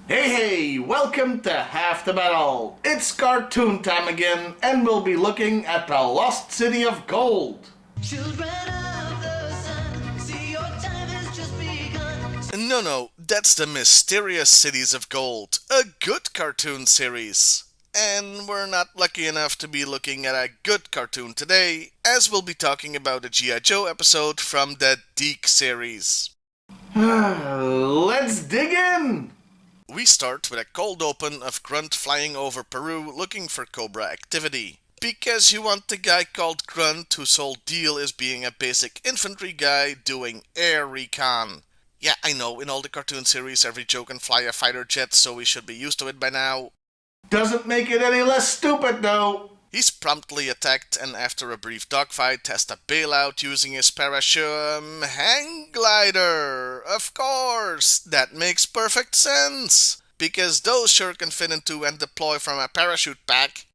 Hey, welcome to Half the Battle. It's cartoon time again, and we'll be looking at the Lost City of Gold. Children of the sun, see your time has just begun. No, that's the Mysterious Cities of Gold, a good cartoon series. And we're not lucky enough to be looking at a good cartoon today, as we'll be talking about a G.I.Joe episode from the DiC series. Let's dig in! We start with a cold open of Grunt flying over Peru looking for Cobra activity. Because you want the guy called Grunt whose whole deal is being a basic infantry guy doing air recon. Yeah, I know, in all the cartoon series every Joe can fly a fighter jet, so we should be used to it by now. Doesn't make it any less stupid though. He's promptly attacked and after a brief dogfight has to bail out using his parachute hang glider. Of course, that makes perfect sense. Because those sure can fit into and deploy from a parachute pack.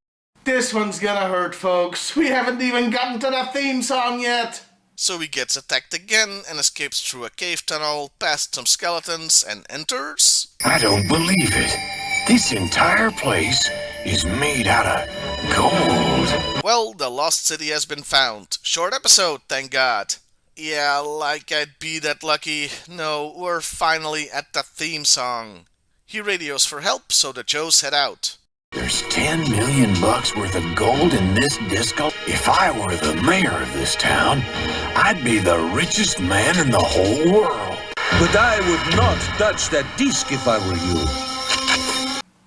This one's gonna hurt, folks. We haven't even gotten to the theme song yet. So he gets attacked again and escapes through a cave tunnel, past some skeletons, and enters... I don't believe it. This entire place is made out of gold. Well, the lost city has been found. Short episode, thank God. Yeah, like I'd be that lucky. No, we're finally at the theme song. He radios for help, so the Joes head out. There's $10 million worth of gold in this disco. If I were the mayor of this town, I'd be the richest man in the whole world. But I would not touch that disc if I were you.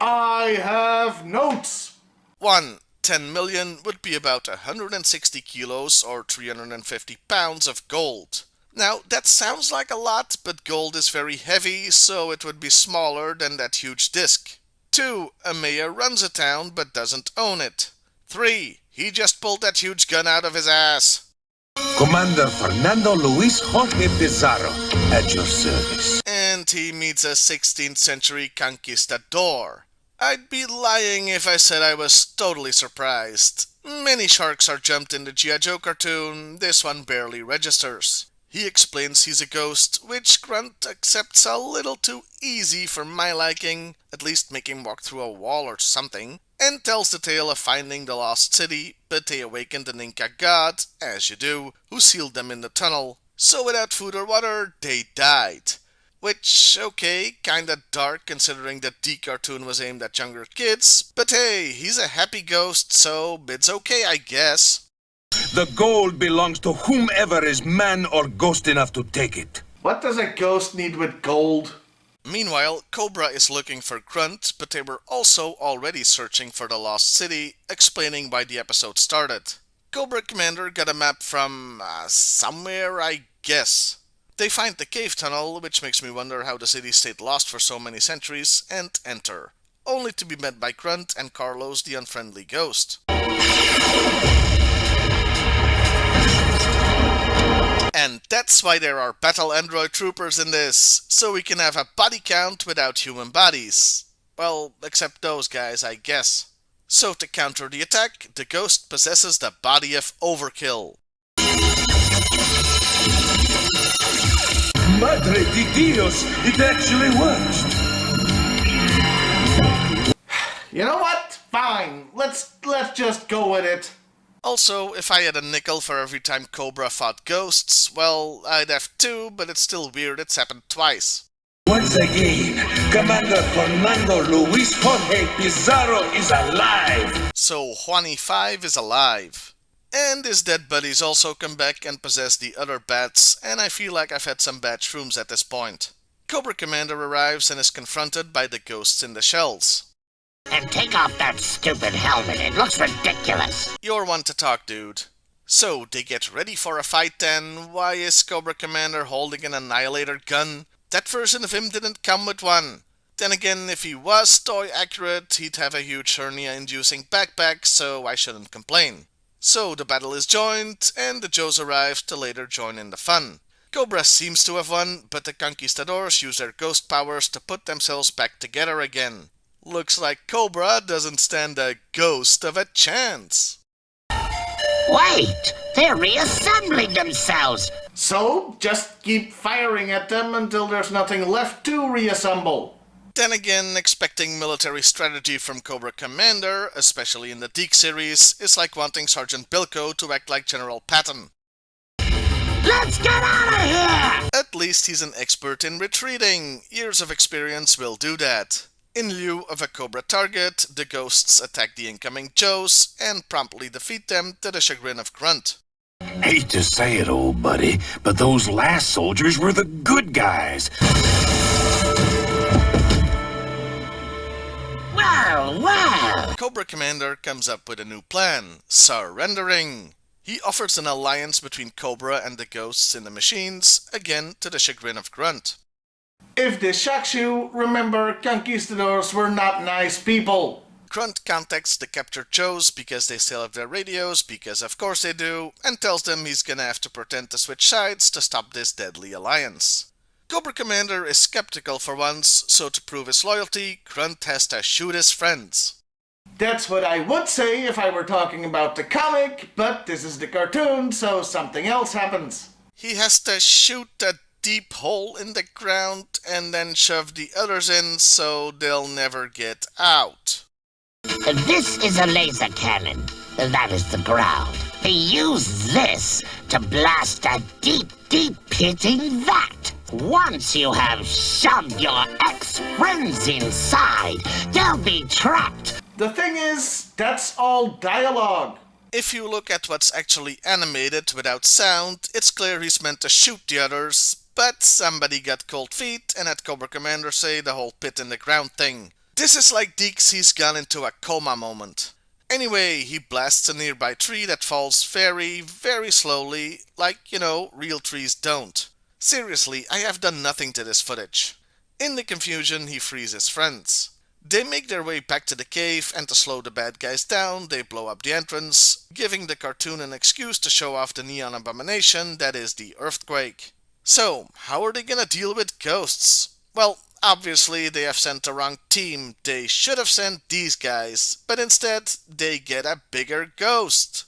I have notes. 1. 10 million would be about 160 kilos or 350 pounds of gold. Now, that sounds like a lot, but gold is very heavy, so it would be smaller than that huge disc. 2. A mayor runs a town but doesn't own it. 3. He just pulled that huge gun out of his ass. Commander Fernando Luis Jorge Pizarro, at your service. And he meets a 16th century conquistador. I'd be lying if I said I was totally surprised. Many sharks are jumped in the G.I.Joe cartoon, this one barely registers. He explains he's a ghost, which Grunt accepts a little too easy for my liking, at least make him walk through a wall or something, and tells the tale of finding the lost city, but they awakened an Inca god, as you do, who sealed them in the tunnel. So without food or water, they died. Which, okay, kinda dark considering that the cartoon was aimed at younger kids, but hey, he's a happy ghost, so it's okay, I guess. The gold belongs to whomever is man or ghost enough to take it. What does a ghost need with gold? Meanwhile, Cobra is looking for Grunt, but they were also already searching for the lost city, explaining why the episode started. Cobra Commander got a map from somewhere, I guess. They find the cave tunnel, which makes me wonder how the city stayed lost for so many centuries, and enter. Only to be met by Grunt and Carlos the unfriendly ghost. And that's why there are battle android troopers in this, so we can have a body count without human bodies. Well, except those guys, I guess. So to counter the attack, the ghost possesses the body of Overkill. Madre de Dios, it actually works. You know what? Fine. Let's just go with it. Also, if I had a nickel for every time Cobra fought ghosts, well, I'd have 2, but it's still weird it's happened twice. Once again, Commander Fernando Luis Jorge Pizarro is alive. So Juani 5 is alive. And his dead buddies also come back and possess the other bats, and I feel like I've had some bad shrooms at this point. Cobra Commander arrives and is confronted by the ghosts in the shells. And take off that stupid helmet, it looks ridiculous. You're one to talk, dude. So, they get ready for a fight then. Why is Cobra Commander holding an Annihilator gun? That version of him didn't come with one. Then again, if he was toy accurate, he'd have a huge hernia-inducing backpack, so I shouldn't complain. So, the battle is joined, and the Joes arrive to later join in the fun. Cobra seems to have won, but the conquistadors use their ghost powers to put themselves back together again. Looks like Cobra doesn't stand a ghost of a chance. Wait! They're reassembling themselves! So, just keep firing at them until there's nothing left to reassemble. Then again, expecting military strategy from Cobra Commander, especially in the DiC series, is like wanting Sergeant Bilko to act like General Patton. Let's get out of here! At least he's an expert in retreating. Years of experience will do that. In lieu of a Cobra target, the ghosts attack the incoming Joes and promptly defeat them to the chagrin of Grunt. Hate to say it, old buddy, but those last soldiers were the good guys. Well. Cobra Commander comes up with a new plan: surrendering. He offers an alliance between Cobra and the ghosts in the machines, again to the chagrin of Grunt. If this shocks you, remember conquistadors were not nice people. Grunt contacts the captured Joes because they still have their radios, because of course they do, and tells them he's gonna have to pretend to switch sides to stop this deadly alliance. Cobra Commander is skeptical for once, so to prove his loyalty, Grunt has to shoot his friends. That's what I would say if I were talking about the comic, but this is the cartoon, so something else happens. He has to shoot a deep hole in the ground and then shove the others in so they'll never get out. This is a laser cannon. That is the ground. They use this to blast a deep, deep pit in that. Once you have shoved your ex-friends inside, they'll be trapped. The thing is, that's all dialogue. If you look at what's actually animated without sound, it's clear he's meant to shoot the others, but somebody got cold feet and had Cobra Commander say the whole pit in the ground thing. This is like DiC's gone into a coma moment. Anyway, he blasts a nearby tree that falls very, very slowly, like, real trees don't. Seriously, I have done nothing to this footage. In the confusion, he frees his friends. They make their way back to the cave, and to slow the bad guys down, they blow up the entrance, giving the cartoon an excuse to show off the neon abomination that is the earthquake. So, how are they gonna deal with ghosts? Well, obviously they have sent the wrong team. They should have sent these guys, but instead they get a bigger ghost.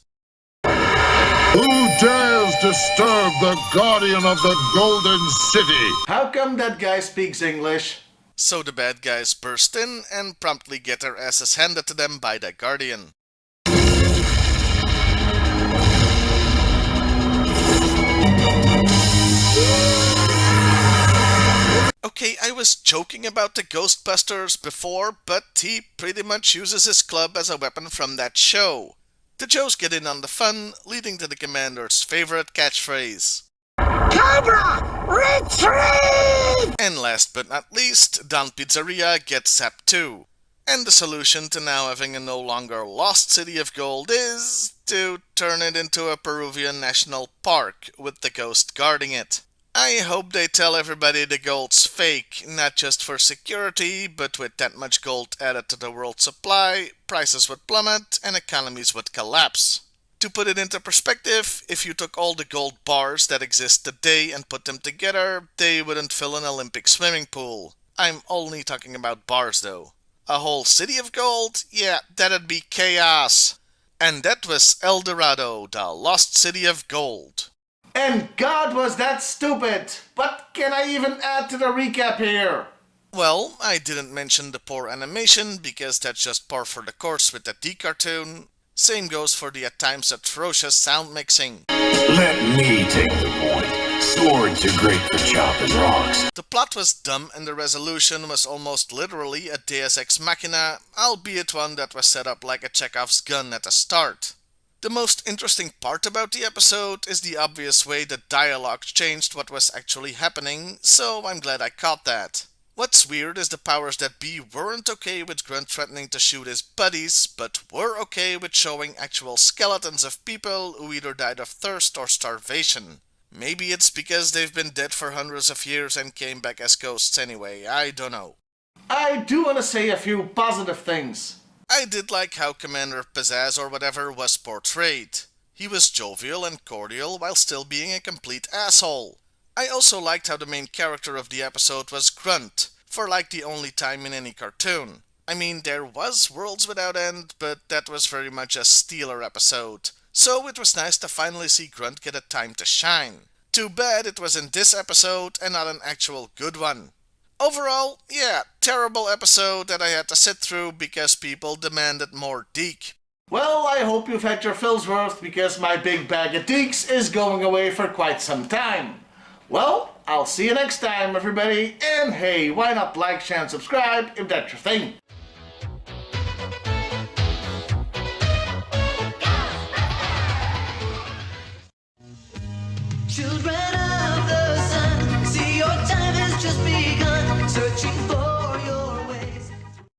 Who dares disturb the guardian of the Golden City? How come that guy speaks English? So the bad guys burst in and promptly get their asses handed to them by the Guardian. Okay, I was joking about the Ghostbusters before, but he pretty much uses his club as a weapon from that show. The Joes get in on the fun, leading to the Commander's favorite catchphrase. Cobra! Retreat! And last but not least, Don Pizzeria gets zapped too. And the solution to now having a no longer lost city of gold is to turn it into a Peruvian national park with the ghost guarding it. I hope they tell everybody the gold's fake, not just for security, but with that much gold added to the world supply, prices would plummet and economies would collapse. To put it into perspective, if you took all the gold bars that exist today and put them together, they wouldn't fill an Olympic swimming pool. I'm only talking about bars though. A whole city of gold? Yeah, that'd be chaos. And that was El Dorado, the lost city of gold. And God, was that stupid! What can I even add to the recap here? Well, I didn't mention the poor animation because that's just par for the course with the DiC cartoon. Same goes for the at times atrocious sound mixing. Let me take the point. Swords are great for chopping rocks. The plot was dumb and the resolution was almost literally a Deus Ex Machina, albeit one that was set up like a Chekhov's gun at the start. The most interesting part about the episode is the obvious way the dialogue changed what was actually happening, so I'm glad I caught that. What's weird is the powers that be weren't okay with Grunt threatening to shoot his buddies, but were okay with showing actual skeletons of people who either died of thirst or starvation. Maybe it's because they've been dead for hundreds of years and came back as ghosts anyway, I don't know. I do want to say a few positive things. I did like how Commander Pizzazz or whatever was portrayed. He was jovial and cordial while still being a complete asshole. I also liked how the main character of the episode was Grunt, for like the only time in any cartoon. I mean, there was Worlds Without End, but that was very much a Steeler episode. So it was nice to finally see Grunt get a time to shine. Too bad it was in this episode and not an actual good one. Overall, yeah, terrible episode that I had to sit through because people demanded more DiC. Well, I hope you've had your fill's worth because my big bag of DiCs is going away for quite some time. Well, I'll see you next time, everybody, and hey, why not like, share, and subscribe if that's your thing. Children